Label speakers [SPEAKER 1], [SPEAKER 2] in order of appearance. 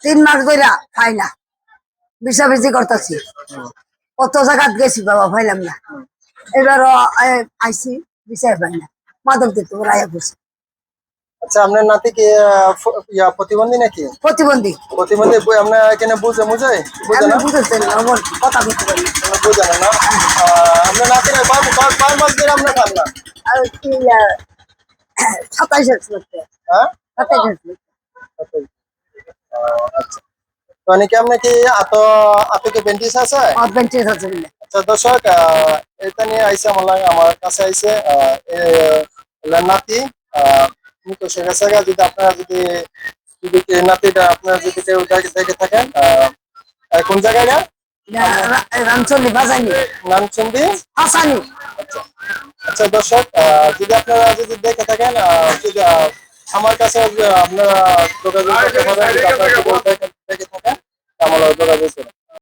[SPEAKER 1] 3 মাস ধরে পাই না, বিষাবিষি করতেছি, কত জায়গা গেছি বাবা, পাইলাম না। এবারও আইসি, বিষয় পাই না, মাদক দিতে রায়া বসে।
[SPEAKER 2] আচ্ছা, আপনার নাতি কি প্রতিবন্ধী নাকি?
[SPEAKER 1] প্রতিবন্ধী।
[SPEAKER 2] প্রতিবন্ধী আপনার এখানে বুঝে বুঝে বুঝে না?
[SPEAKER 1] বুঝেছেন কথা বলতে পারি
[SPEAKER 2] বুঝে না? আপনার নাতির কয় মাস ধরে আপনার খান না?
[SPEAKER 1] 27
[SPEAKER 2] হ্যাঁ,
[SPEAKER 1] 27।
[SPEAKER 2] আচ্ছা। তো নাকি আপনার কি আতকে বেন্টিস আছে?
[SPEAKER 1] অ্যাডভেঞ্চার আছে বলে।
[SPEAKER 2] আচ্ছা দর্শক, এটা নিয়ে আইসে আমার কাছে আইসে নাতি মৃত শেখা শেখা। যদি আপনারা যদি নাতিটা আপনারা যদি কেউ দেখে থাকেন, কোন জায়গায় না?
[SPEAKER 1] রামচন্ডী বাজানি,
[SPEAKER 2] নামচন্ডী
[SPEAKER 1] হাসানি।
[SPEAKER 2] আচ্ছা। আচ্ছা দর্শক, যদি আপনারা যদি দেখে থাকেন, যদি আমার কাছে আপনারা যোগাযোগ করতে পারেন। যদি আপনারা দেখে থাকেন, আমার যোগাযোগ করুন।